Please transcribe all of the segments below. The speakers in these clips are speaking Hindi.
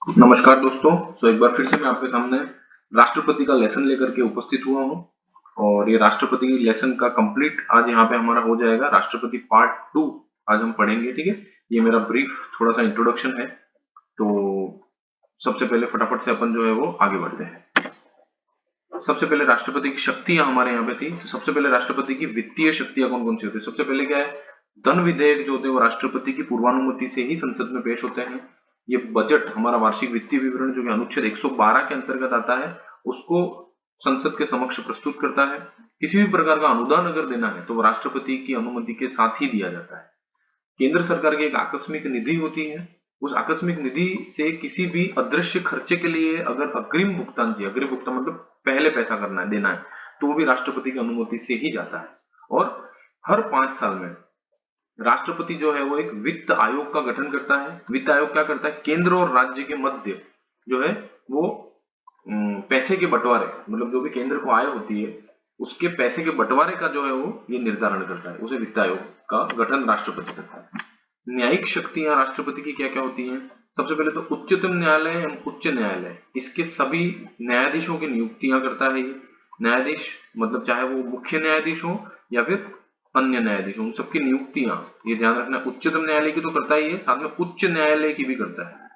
नमस्कार दोस्तों। एक बार फिर से मैं आपके सामने राष्ट्रपति का लेसन लेकर के उपस्थित हुआ हूँ और ये राष्ट्रपति लेसन का कंप्लीट आज यहाँ पे हमारा हो जाएगा। राष्ट्रपति पार्ट 2 आज हम पढ़ेंगे। ठीक है, ये मेरा ब्रीफ थोड़ा सा इंट्रोडक्शन है। तो सबसे पहले फटाफट से अपन जो है वो आगे बढ़ते हैं। सबसे पहले राष्ट्रपति की शक्तियां हमारे यहाँ पे थी। तो सबसे पहले राष्ट्रपति की वित्तीय शक्तियां कौन कौन सी होती है। सबसे पहले क्या है, धन विधेयक जो होते हैं वो राष्ट्रपति की पूर्वानुमति से ही संसद में पेश होते हैं। ये बजट हमारा वार्षिक वित्तीय विवरण जो कि अनुच्छेद 112 के अंतर्गत आता है उसको संसद के समक्ष प्रस्तुत करता है। किसी भी प्रकार का अनुदान अगर देना है तो वो राष्ट्रपति की अनुमति के साथ ही दिया जाता है। केंद्र सरकार की एक आकस्मिक निधि होती है। उस आकस्मिक निधि से किसी भी अदृश्य खर्चे के लिए अगर अग्रिम भुगतान चाहिए, अग्रिम भुगतान मतलब पहले पैसा करना है, देना है, तो वो भी राष्ट्रपति की अनुमति से ही जाता है। और हर 5 साल में राष्ट्रपति जो है वो एक वित्त आयोग का गठन करता है। वित्त आयोग क्या करता है, केंद्र और राज्य के मध्य जो है वो पैसे के बंटवारे, मतलब जो भी केंद्र को आय होती है उसके पैसे के बंटवारे का जो है वो ये निर्धारण करता है। उसे वित्त आयोग का गठन राष्ट्रपति करता है। न्यायिक शक्तियां राष्ट्रपति की क्या क्या होती हैं। सबसे पहले तो उच्चतम न्यायालय एवं उच्च न्यायालय, इसके सभी न्यायाधीशों की नियुक्तियां करता है ये। न्यायाधीश मतलब चाहे वो मुख्य न्यायाधीश हो या फिर अन्य न्यायाधीश हो, उन सबकी नियुक्तियां ये ध्यान रखना। उच्चतम न्यायालय की तो करता ही है, साथ में उच्च न्यायालय की भी करता है।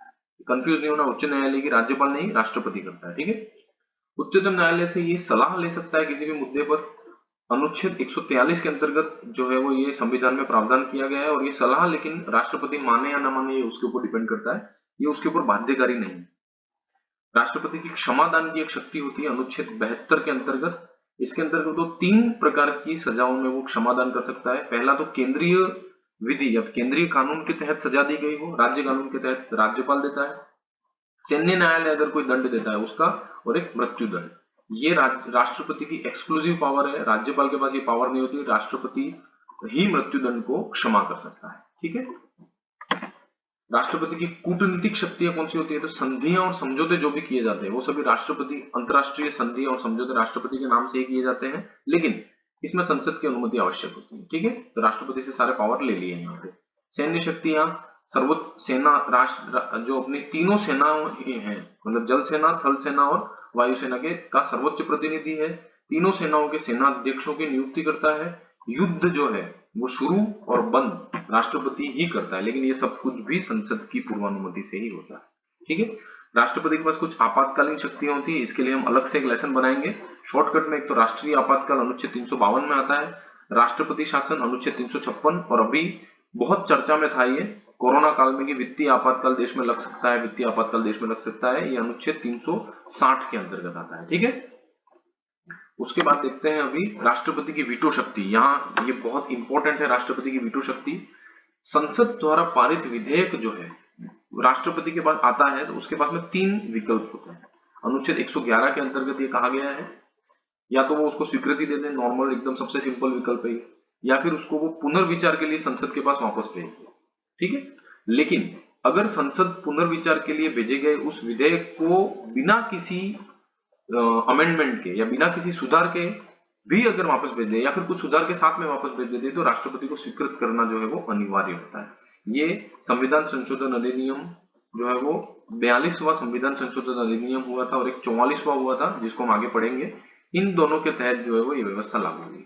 कंफ्यूज नहीं होना, उच्च न्यायालय की राज्यपाल नहीं राष्ट्रपति करता है। ठीक है, उच्चतम न्यायालय से ये सलाह ले सकता है किसी भी मुद्दे पर। अनुच्छेद 143 के अंतर्गत जो है वो ये संविधान में प्रावधान किया गया है और ये सलाह लेकिन राष्ट्रपति माने या ना माने ये उसके ऊपर डिपेंड करता है, ये उसके ऊपर बाध्यकारी नहीं। राष्ट्रपति की क्षमादान की एक शक्ति होती है अनुच्छेद 72 के अंतर्गत। इसके अंतर्गत वो 3 प्रकार की सजाओं में वो क्षमादान कर सकता है। पहला तो केंद्रीय विधि या केंद्रीय कानून के तहत सजा दी गई हो, राज्य कानून के तहत राज्यपाल देता है। सैन्य न्यायालय अगर कोई दंड देता है उसका, और एक मृत्यु दंड। ये राष्ट्रपति की एक्सक्लूसिव पावर है, राज्यपाल के पास ये पावर नहीं होती। राष्ट्रपति ही मृत्यु दंड को क्षमा कर सकता है। ठीक है, राष्ट्रपति की कूटनीतिक शक्तियां कौन सी होती है, तो संधियां और समझौते जो भी किए जाते हैं वो सभी राष्ट्रपति, अंतरराष्ट्रीय संधि और समझौते राष्ट्रपति के नाम से ही किए जाते हैं, लेकिन इसमें संसद की अनुमति आवश्यक होती है। ठीक है, तो राष्ट्रपति से सारे पावर ले लिए यहाँ पे। सैन्य शक्तियां, सर्वोच्च सेना, राष्ट्र जो अपनी तीनों सेनाओं हैं, मतलब जल सेना, थल सेना और वायुसेना के का सर्वोच्च प्रतिनिधि है। तीनों सेनाओं के सेना अध्यक्षों की नियुक्ति करता है। युद्ध जो है वो शुरू और बंद राष्ट्रपति ही करता है, लेकिन ये सब कुछ भी संसद की पूर्वानुमति से ही होता है। ठीक है, राष्ट्रपति के पास कुछ आपातकालीन शक्तियां होती है, इसके लिए हम अलग से एक लेसन बनाएंगे। शॉर्टकट में एक तो राष्ट्रीय आपातकाल अनुच्छेद 352 में आता है, राष्ट्रपति शासन अनुच्छेद 356, और अभी बहुत चर्चा में था ये कोरोना काल में कि वित्तीय आपातकाल देश में लग सकता है, वित्तीय आपातकाल देश में लग सकता है, ये अनुच्छेद 360 के अंतर्गत आता है। ठीक है, उसके बाद देखते हैं अभी राष्ट्रपति की वीटो शक्ति। यहाँ ये बहुत इंपॉर्टेंट है, राष्ट्रपति की वीटो शक्ति। संसद द्वारा पारित विधेयक जो है राष्ट्रपति के पास आता है तो उसके पास में 3 विकल्प होते हैं। अनुच्छेद 111 के अंतर्गत ये कहा गया है, या तो वो उसको स्वीकृति दे दें, नॉर्मल एकदम सबसे सिंपल विकल्प है, या फिर उसको वो पुनर्विचार के लिए संसद के पास वापस भेज दे। ठीक है, लेकिन अगर संसद पुनर्विचार के लिए भेजे गए उस विधेयक को बिना किसी अमेंडमेंट के या बिना किसी सुधार के भी अगर वापस भेज दे या फिर कुछ सुधार के साथ में वापस भेज देते तो राष्ट्रपति को स्वीकृत करना जो है वो अनिवार्य होता है। ये संविधान संशोधन अधिनियम जो है वो 42वां संविधान संशोधन अधिनियम हुआ था और एक 44वां हुआ था जिसको हम आगे पढ़ेंगे। इन दोनों के तहत जो है वो ये व्यवस्था लागू हुई।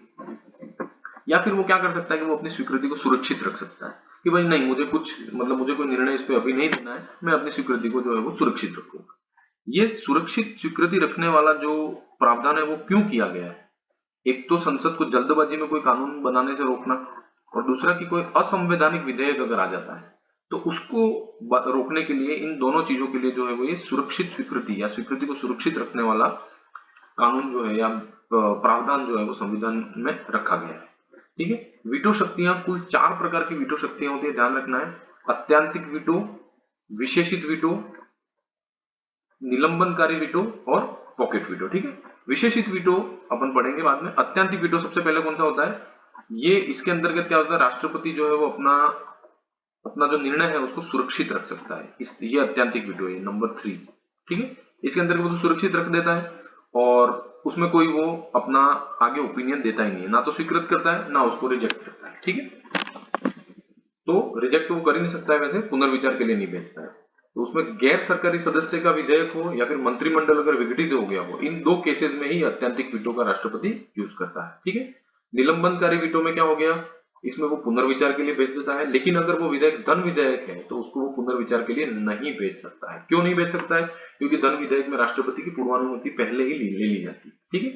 या फिर वो क्या कर सकता है कि वो अपनी स्वीकृति को सुरक्षित रख सकता है कि भाई नहीं, मुझे कुछ मतलब मुझे कोई निर्णय इस पे अभी नहीं देना है, मैं अपनी स्वीकृति को जो है वो सुरक्षित रखूंगा। ये सुरक्षित स्वीकृति रखने वाला जो प्रावधान है वो क्यों किया गया है, एक तो संसद को जल्दबाजी में कोई कानून बनाने से रोकना, और दूसरा कि कोई असंवैधानिक विधेयक अगर आ जाता है तो उसको रोकने के लिए इन दोनों चीजों के लिए जो है वो ये सुरक्षित स्वीकृति या स्वीकृति को सुरक्षित रखने वाला कानून जो है या प्रावधान जो है वो संविधान में रखा गया है। ठीक है, वीटो शक्तियां कुल 4 प्रकार की वीटो शक्तियां होती है, ध्यान रखना है। अत्यंतिक वीटो, विशेषित वीटो, निलंबनकारी वीटो और पॉकेट वीटो। ठीक है, विशेषित वीटो अपन पढ़ेंगे बाद में। अत्यंतिक वीटो सबसे पहले कौन सा होता है, ये इसके अंतर्गत क्या होता है, राष्ट्रपति जो है वो अपना अपना जो निर्णय है उसको सुरक्षित रख सकता है, ये अत्यंतिक वीटो है, नंबर 3। ठीक है, इसके अंतर्गत वो सुरक्षित रख देता है और उसमें कोई वो अपना आगे ओपिनियन देता ही नहीं है, ना तो स्वीकृत करता है ना उसको रिजेक्ट करता है। ठीक है, तो रिजेक्ट वो कर ही नहीं सकता है, वैसे पुनर्विचार के लिए नहीं भेजता है। तो उसमें गैर सरकारी सदस्य का विधेयक हो या फिर मंत्रिमंडल अगर विघटित हो गया हो, इन दो केसेस में ही अत्यंतिक वीटो का राष्ट्रपति यूज करता है। ठीक है, निलंबनकारी वीटो में क्या हो गया, इसमें वो पुनर्विचार के लिए भेज देता है, लेकिन अगर वो विधेयक धन विधेयक है तो उसको वो पुनर्विचार के लिए नहीं भेज सकता है। क्यों नहीं भेज सकता है? क्योंकि धन विधेयक में राष्ट्रपति की पूर्वानुमति पहले ही ले ली जाती है। ठीक है,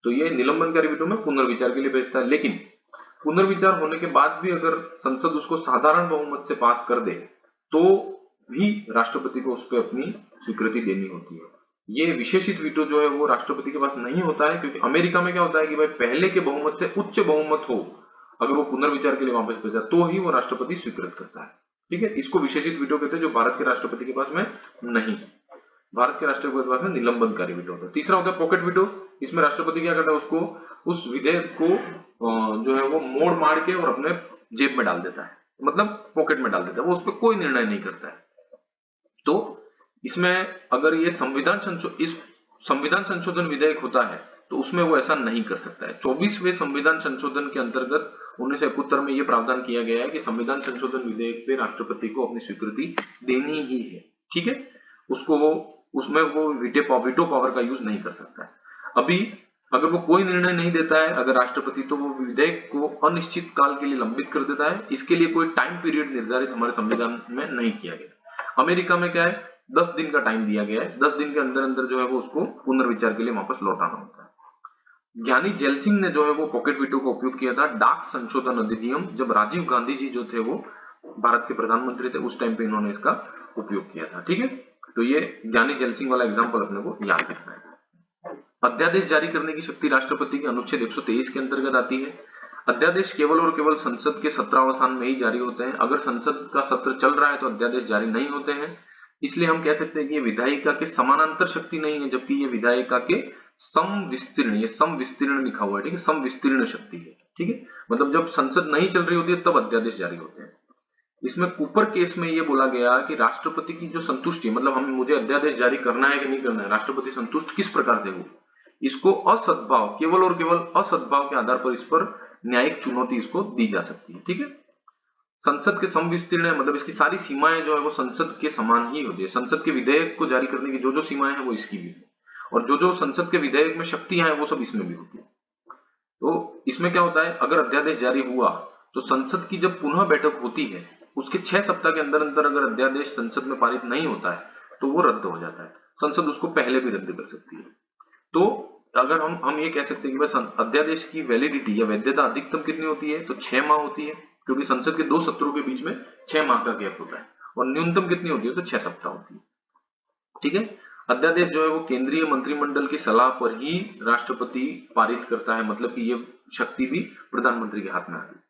तो ये निलंबनकारी वीटो में पुनर्विचार के लिए भेजता है, लेकिन पुनर्विचार होने के बाद भी अगर संसद उसको साधारण बहुमत से पास कर दे तो भी राष्ट्रपति को उस पर अपनी स्वीकृति देनी होती है। ये विशेषित वीटो जो है वो राष्ट्रपति के पास नहीं होता है, क्योंकि अमेरिका में क्या होता है कि भाई पहले के बहुमत से उच्च बहुमत हो, अगर वो पुनर्विचार के लिए वापस भेजा तो ही वो राष्ट्रपति स्वीकृत करता है। ठीक है, इसको विशेषित वीटो कहते हैं, जो भारत के राष्ट्रपति के पास में नहीं। भारत के राष्ट्रपति के पास में निलंबनकारी वीटो होता है। तीसरा होता है पॉकेट वीटो। इसमें राष्ट्रपति क्या करता है, उसको उस विधेयक को जो है वो मोड़ मार के और अपने जेब में डाल देता है, मतलब पॉकेट में डाल देता है, वो उस पर कोई निर्णय नहीं करता है। तो इसमें अगर ये संविधान संशोधन विधेयक होता है तो उसमें वो ऐसा नहीं कर सकता है। 24वें संविधान संशोधन के अंतर्गत 1971 में ये प्रावधान किया गया है कि संविधान संशोधन विधेयक पे राष्ट्रपति को अपनी स्वीकृति देनी ही है। ठीक है, उसको उसमें वो वीटो पावर का यूज नहीं कर सकता है। अभी अगर वो कोई निर्णय नहीं देता है अगर राष्ट्रपति, तो वो विधेयक को अनिश्चित काल के लिए लंबित कर देता है। इसके लिए कोई टाइम पीरियड निर्धारित हमारे संविधान में नहीं किया गया। अमेरिका में क्या है, 10 दिन का टाइम दिया गया है, 10 दिन के अंदर अंदर जो है वो उसको पुनर्विचार के लिए वापस लौटाना होता है। ज्ञानी जैल सिंह ने जो है वो पॉकेट वीटो का उपयोग किया था डाक संशोधन अधिनियम, जब राजीव गांधी जी जो थे वो भारत के प्रधानमंत्री थे, उस टाइम पे इन्होंने इसका उपयोग किया था। ठीक है, तो ये ज्ञानी जैल सिंह वाला एग्जाम्पल अपने को याद रखना है। अध्यादेश जारी करने की शक्ति राष्ट्रपति के अनुच्छेद 123 के अंतर्गत आती है। अध्यादेश केवल और केवल संसद के सत्रावसान में ही जारी होते हैं। अगर संसद का सत्र चल रहा है तो अध्यादेश जारी नहीं होते हैं। इसलिए हम कह सकते हैं कि ये विधायिका के समानांतर शक्ति नहीं है, जबकि ये विधायिका के समविस्तीर्ण, ये समविस्तीर्ण लिखा हुआ है। ठीक है, समविस्तीर्ण शक्ति है। ठीक है, मतलब जब संसद नहीं चल रही होती है तब अध्यादेश जारी होते हैं। इसमें कूपर केस में ये बोला गया कि राष्ट्रपति की जो संतुष्टि, मतलब हम मुझे अध्यादेश जारी करना है कि नहीं करना है, राष्ट्रपति संतुष्ट किस प्रकार से हो, इसको असद्भाव, केवल और केवल असद्भाव के आधार पर इस पर न्यायिक चुनौती इसको दी जा सकती है। ठीक है, संसद के समविस्तीर्ण मतलब इसकी सारी सीमाएं जो है वो संसद के समान ही होती है। संसद के विधेयक को जारी करने की जो जो सीमाएं हैं वो इसकी भी है, और जो जो संसद के विधेयक में शक्तियां हैं वो सब इसमें भी होती है। तो इसमें क्या होता है, अगर अध्यादेश जारी हुआ तो संसद की जब पुनः बैठक होती है उसके 6 सप्ताह के अंदर अंदर अगर अध्यादेश संसद में पारित नहीं होता है तो वो रद्द हो जाता है। संसद उसको पहले भी रद्द कर सकती है। तो अगर हम ये कह सकते हैं कि बस अध्यादेश की वैलिडिटी या वैधता अधिकतम कितनी होती है, तो 6 माह होती है, क्योंकि संसद के 2 सत्रों के बीच में 6 माह का गैप होता है। और न्यूनतम कितनी होती है, तो 6 सप्ताह होती है। ठीक है, अध्यादेश जो है वो केंद्रीय मंत्रिमंडल की सलाह पर ही राष्ट्रपति पारित करता है, मतलब कि ये शक्ति भी प्रधानमंत्री के हाथ में आ गई।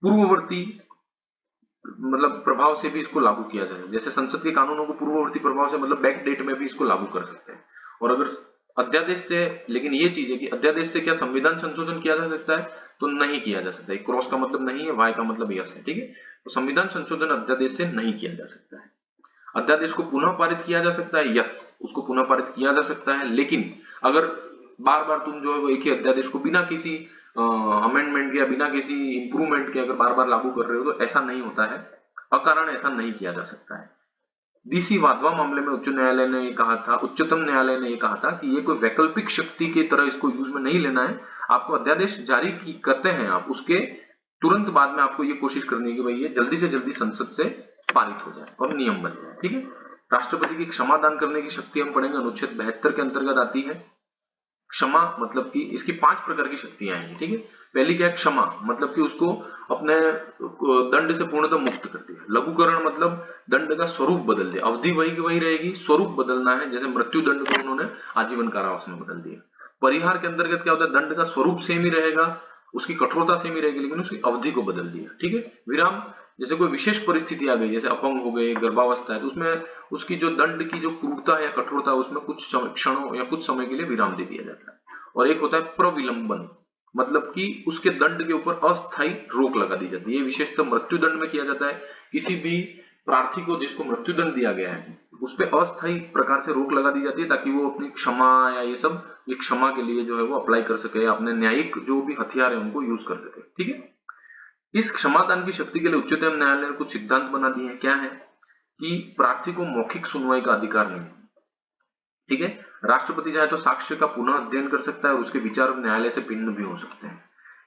पूर्ववर्ती मतलब प्रभाव से भी इसको लागू किया जाए, जैसे संसद के कानूनों को पूर्ववर्ती प्रभाव से मतलब बैक डेट में भी इसको लागू कर सकते हैं। और अगर अध्यादेश से, लेकिन ये चीज है कि अध्यादेश से क्या संविधान संशोधन किया जा सकता है, तो नहीं किया जा सकता है। क्रॉस का मतलब नहीं है, वाई का मतलब यस है। ठीक है, तो संविधान संशोधन अध्यादेश से नहीं किया जा सकता है। अध्यादेश को पुनः पारित किया जा सकता है, यस, उसको पुनः पारित किया जा सकता है, लेकिन अगर बार बार तुम जो है वो एक ही अध्यादेश को बिना किसी अमेंडमेंट के या बिना किसी इंप्रूवमेंट के अगर बार बार लागू कर रहे हो तो ऐसा नहीं होता है, अकारण ऐसा नहीं किया जा सकता है। डीसी वाधवा मामले में उच्चतम न्यायालय ने ये कहा था कि ये कोई वैकल्पिक शक्ति की तरह इसको यूज में नहीं लेना है। आपको अध्यादेश जारी करते हैं आप, उसके तुरंत बाद में आपको ये कोशिश करनी है कि भाई ये जल्दी से जल्दी संसद से पारित हो जाए और नियम बन जाए। ठीक है, राष्ट्रपति की क्षमा दान करने की शक्ति हम पढ़ेंगे, अनुच्छेद 72 के अंतर्गत आती है। क्षमा मतलब कि इसकी 5 प्रकार की शक्तियां हैं। ठीक है, पहली क्या है, क्षमा मतलब कि उसको अपने दंड से पूर्णतः मुक्त करती है। लघुकरण मतलब दंड का स्वरूप बदल दे, अवधि वही की वही रहेगी, स्वरूप बदलना है, जैसे मृत्यु दंड को उन्होंने आजीवन कारावास में बदल दिया। परिहार के अंतर्गत क्या होता है, दंड का स्वरूप सेम ही रहेगा, उसकी कठोरता सेम ही रहेगी, लेकिन उसकी अवधि को बदल दिया। ठीक है, विराम, जैसे कोई विशेष परिस्थिति आ गई, जैसे अपंग हो गए, गर्भावस्था है, तो उसमें उसकी जो दंड की जो क्रूरता या कठोरता है उसमें कुछ क्षणों या कुछ समय के लिए विराम दे दिया जाता है। और एक होता है प्रविलंबन, मतलब कि उसके दंड के ऊपर अस्थायी रोक लगा दी जाती है। ये विशेषतः मृत्यु दंड में किया जाता है। किसी भी प्रार्थी को जिसको मृत्यु दंड दिया गया है उस पर अस्थायी प्रकार से रोक लगा दी जाती है, ताकि वो अपनी क्षमा या ये सब क्षमा के लिए जो है वो अप्लाई कर सके, अपने न्यायिक जो भी हथियार है उनको यूज कर सके। ठीक है, इस क्षमादान की शक्ति के लिए उच्चतम न्यायालय ने कुछ सिद्धांत बना दिए हैं। क्या है, कि प्रार्थी को मौखिक सुनवाई का अधिकार नहीं। ठीक है, राष्ट्रपति चाहे तो साक्ष्य का पुनः अध्ययन कर सकता है, उसके विचार न्यायालय से भिन्न भी हो सकते हैं।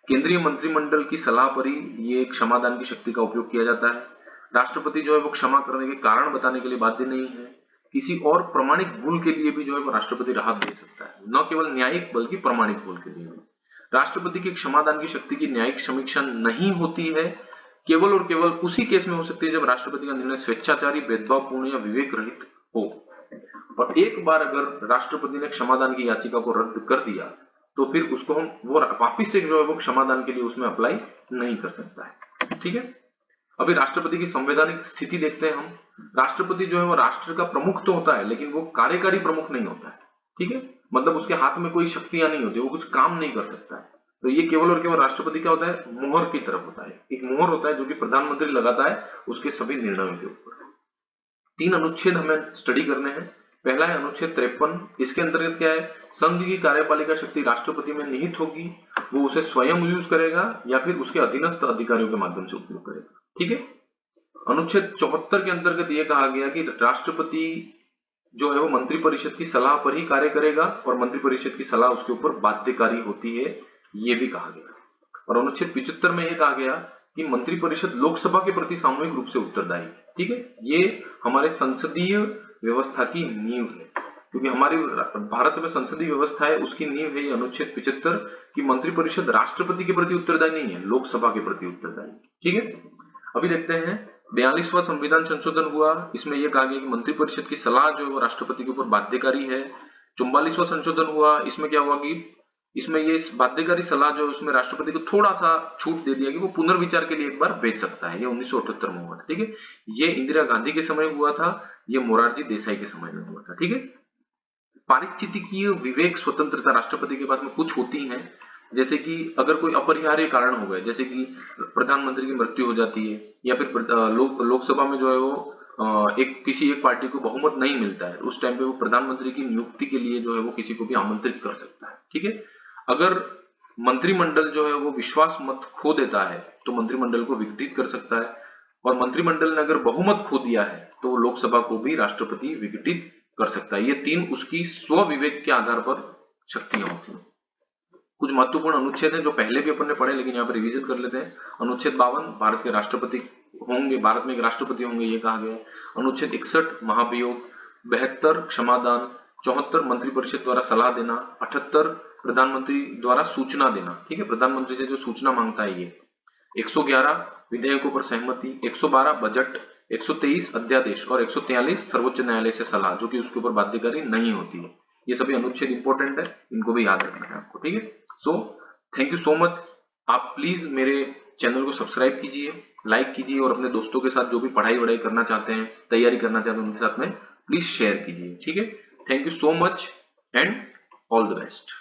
केंद्रीय मंत्रिमंडल की सलाह पर ही ये क्षमादान की शक्ति का उपयोग किया जाता है। राष्ट्रपति जो है वो क्षमा करने के कारण बताने के लिए बाध्य नहीं है। किसी और प्रमाणिक भूल के लिए भी जो है वो राष्ट्रपति राहत दे सकता है, न केवल न्यायिक बल्कि प्रमाणिक भूल के लिए भी। राष्ट्रपति की क्षमादान की शक्ति की न्यायिक समीक्षा नहीं होती है, केवल और केवल उसी केस में हो सकती है जब राष्ट्रपति का निर्णय स्वेच्छाचारी, भेदभावपूर्ण या विवेक रहित हो। और एक बार अगर राष्ट्रपति ने क्षमादान की याचिका को रद्द कर दिया तो फिर उसको हम वो वापिस से जो है वो क्षमादान के लिए उसमें अप्लाई नहीं कर सकता है। ठीक है, अभी राष्ट्रपति की संवैधानिक स्थिति देखते हैं हम। राष्ट्रपति जो है वो राष्ट्र का प्रमुख तो होता है, लेकिन वो कार्यकारी प्रमुख नहीं होता है। ठीक है, मतलब उसके हाथ में कोई शक्तियां नहीं होती, वो कुछ काम नहीं कर सकता है। तो ये केवल और केवल राष्ट्रपति क्या होता है, मोहर की तरफ होता है। एक मोहर होता है जो कि प्रधानमंत्री लगाता है उसके सभी निर्णयों के ऊपर। 3 अनुच्छेद हमें स्टडी करने हैं। पहला है अनुच्छेद 53। इसके अंतर्गत क्या है, संघ की कार्यपालिका शक्ति राष्ट्रपति में निहित होगी, वो उसे स्वयं यूज करेगा या फिर उसके अधीनस्थ अधिकारियों के माध्यम से उपयोग करेगा। ठीक है, अनुच्छेद 74 के अंतर्गत यह कहा गया कि राष्ट्रपति जो है वो मंत्रिपरिषद की सलाह पर ही कार्य करेगा और मंत्रिपरिषद की सलाह उसके ऊपर बाध्यकारी होती है, ये भी कहा गया। और अनुच्छेद 75 में यह कहा गया कि मंत्रिपरिषद लोकसभा के प्रति सामूहिक रूप से उत्तरदायी। ठीक है, ये हमारे संसदीय व्यवस्था की नींव है, क्योंकि हमारी भारत में संसदीय व्यवस्था है उसकी नींव है ये अनुच्छेद 75 कि मंत्रिपरिषद राष्ट्रपति के प्रति उत्तरदायी नहीं है, लोकसभा के प्रति उत्तरदायी। ठीक है, अभी देखते हैं 42वां संविधान संशोधन हुआ। इसमें यह कहा गया कि मंत्रिपरिषद की सलाह जो है वो राष्ट्रपति के ऊपर बाध्यकारी है। 44वां संशोधन हुआ, इसमें क्या हुआ कि इसमें ये बाध्यकारी सलाह जो है उसमें राष्ट्रपति को थोड़ा सा छूट दे दिया कि वो पुनर्विचार के लिए एक बार भेज सकता है। ये 1978 में हुआ था। ठीक है, ये इंदिरा गांधी के समय हुआ था, ये मोरारजी देसाई के समय में हुआ था। ठीक है, पारिस्थितिकीय विवेक स्वतंत्रता राष्ट्रपति के पास में कुछ होती है, जैसे कि अगर कोई अपरिहार्य कारण हो गए, जैसे कि प्रधानमंत्री की मृत्यु हो जाती है या फिर लोकसभा में जो है वो किसी एक पार्टी को बहुमत नहीं मिलता है, उस टाइम पे वो प्रधानमंत्री की नियुक्ति के लिए जो है वो किसी को भी आमंत्रित कर सकता है। ठीक है, अगर मंत्रिमंडल जो है वो विश्वास मत खो देता है तो मंत्रिमंडल को विघटित कर सकता है, और मंत्रिमंडल ने अगर बहुमत खो दिया है तो लोकसभा को भी राष्ट्रपति विघटित कर सकता है। ये 3 उसकी स्व विवेक के आधार पर शक्तियां होती हैं। कुछ महत्वपूर्ण अनुच्छेद हैं जो पहले भी अपन ने पढ़े, लेकिन यहाँ पर रिवीजन कर लेते हैं। अनुच्छेद 52 भारत के राष्ट्रपति होंगे, भारत में एक राष्ट्रपति होंगे, ये कहा गया है। अनुच्छेद 61 महाभियोग, 72 क्षमादान, 74 मंत्रिपरिषद द्वारा सलाह देना, 78 प्रधानमंत्री द्वारा सूचना देना। ठीक है, प्रधानमंत्री से जो सूचना मांगता है ये। 111 विधेयकों पर सहमति, 112 बजट, 123 अध्यादेश और 143 सर्वोच्च न्यायालय से सलाह, जो कि उसके ऊपर बाध्यकारी नहीं होती है। ये सभी अनुच्छेद इंपॉर्टेंट है, इनको भी याद रखना है आपको। ठीक है, so thank you so much. आप प्लीज मेरे चैनल को सब्सक्राइब कीजिए, लाइक कीजिए और अपने दोस्तों के साथ जो भी पढ़ाई वढ़ाई करना चाहते हैं, तैयारी करना चाहते हैं, उनके साथ में प्लीज शेयर कीजिए। ठीक है, thank you so much and all the best.